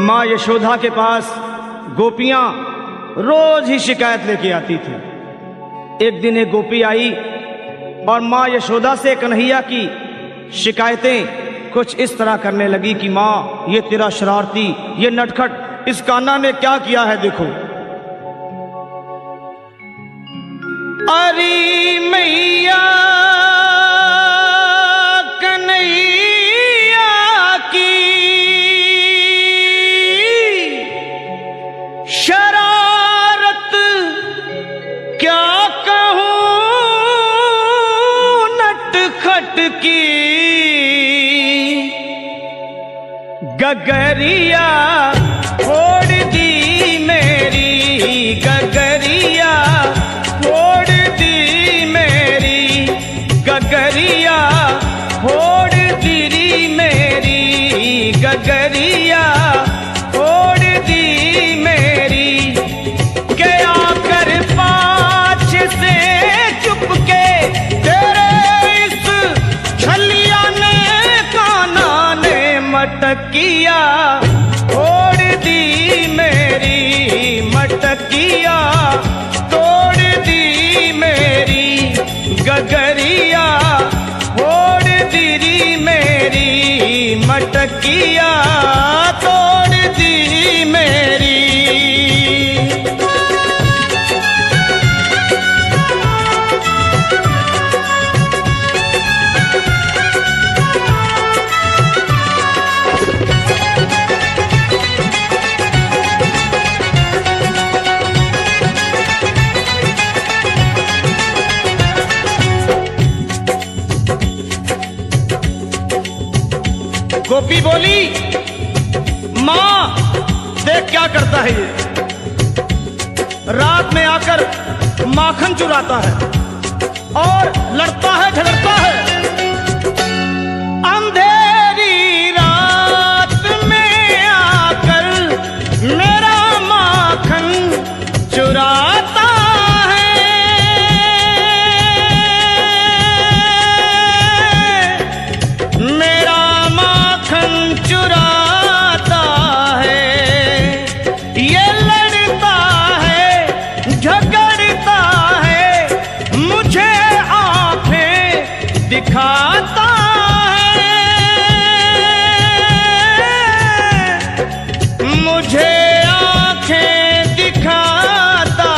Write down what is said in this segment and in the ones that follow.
माँ यशोदा के पास गोपियां रोज ही शिकायत लेके आती थी। एक दिन एक गोपी आई और माँ यशोदा से कन्हैया की शिकायतें कुछ इस तरह करने लगी कि माँ, ये तेरा शरारती, ये नटखट इस कान्हा ने क्या किया है, देखो। अरे मैया कन्हैया की शरारत क्या कहूं, नटखट की गगरिया फोड़ दी मेरी, गगरिया फोड़ दी मेरी, गगरिया फोड़ दी मेरी, गगरिया फोड़ दी मेरी। गया कर पाछ से चुपके तेरे इस छलिया ने कान्हा ने मटकिया फोड़ दी मेरी, मटकिया तोड़ दी मेरी, गगरिया फोड़ दी मेरी, मटकिया तोड़ दी मेरी। गोपी बोली, माँ देख क्या करता है ये, रात में आकर माखन चुराता है और लड़ता है, झगड़ता है। अंधेरी रात में आकर मेरा माखन चुराता है, मेरा चुराता है, ये लड़ता है, झगड़ता है, मुझे आंखें दिखाता है, मुझे आंखें दिखाता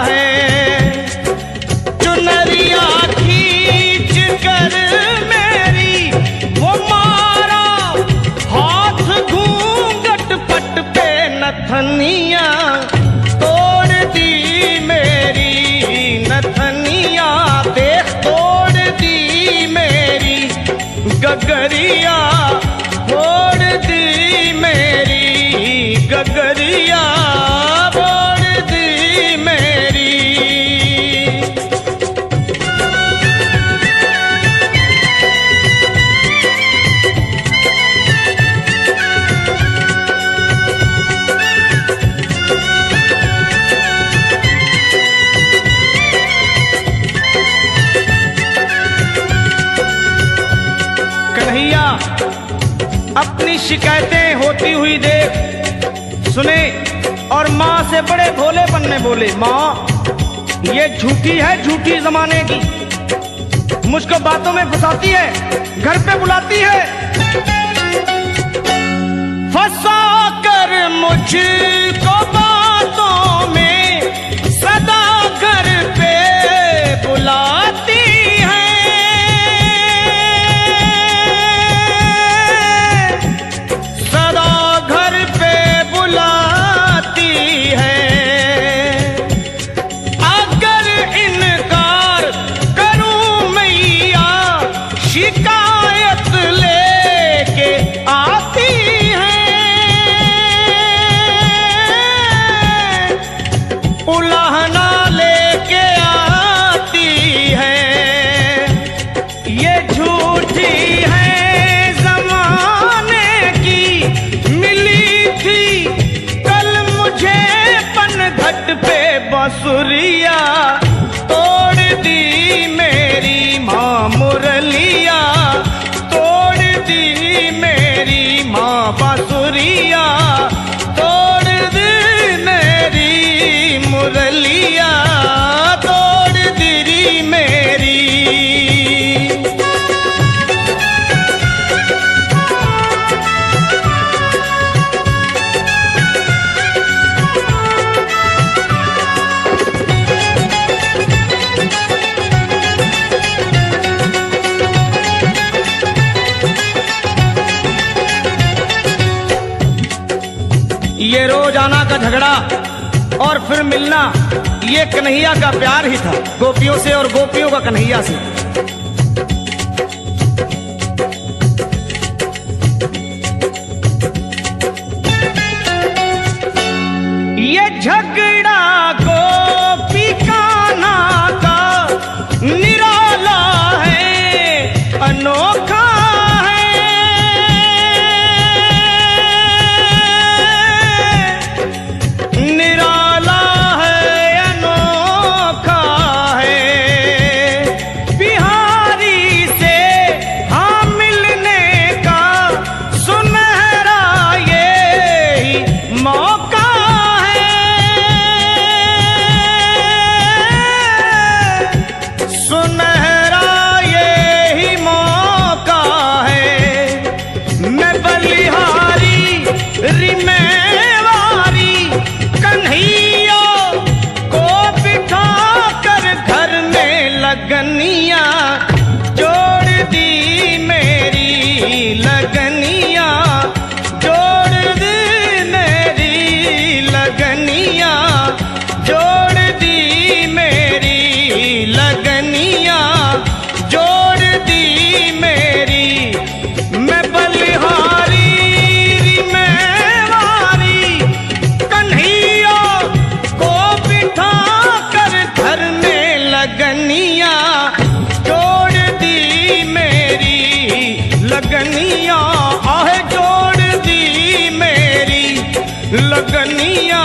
है। चुनरिया खींच कर मेरी वो नथनिया तोड़ दी मेरी, नथनिया देख तोड़ दी मेरी, गगरिया फोड़ दी मेरी, गगरिया फोड़ दी मेरी। अपनी शिकायतें होती हुई देख सुने और माँ से बड़े भोलेपन में बोले, माँ ये झूठी है, झूठी जमाने की, मुझको बातों में फंसाती है, घर पे बुलाती है, फंसा कर मुझको बातों में सदा घर पे बुलाती है, शिकायत लेके आती है, उलाहना लेके आती है। ये झूठी है जमाने की, मिली थी कल मुझे पनघट पे बांसुरिया तोड़ दी मेरी, माँ मुरलिया तोड़ ये रोजाना का झगड़ा और फिर मिलना, ये कन्हैया का प्यार ही था, गोपियों से और गोपियों का कन्हैया से। ये झगड़ा गोपी कान्हा का निराला है, अनोखा लगनिया जोड़ दी मेरी, लगनिया जोड़ दी मेरी, लगनिया जोड़ दी मेरी, लगनिया जोड़ दी मेरी। मैं बलिहारी मेवारी कन्हैया को बिठा कर घर में लगनिया जोड़ दी मेरी, लगनिया आहे जोड़ दी मेरी, लगनिया